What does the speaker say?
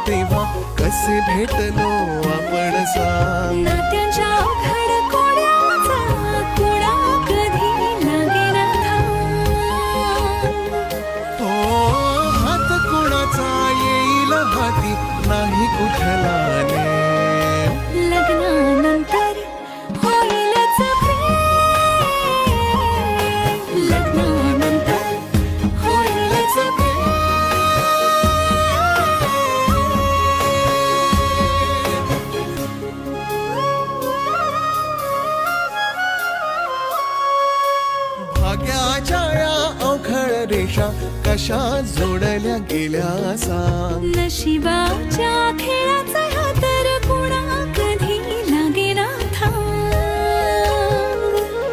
तेव्हा कसे भेटलो आपण सांग. नात्यांच्या अवघड कोड्याचा कुणा कधी लागेना थांब. हो हात कुणाचा येईल हाती नाही कुठला नेम. लग्नानंतर होईलच प्रेम. लग्नानंतर होईलच प्रेम. भाग्याच्या या अवघड रेषा कशा जोडल्या गेल्या सांग. नशिबाच्या खेळाचा हा तर कुणा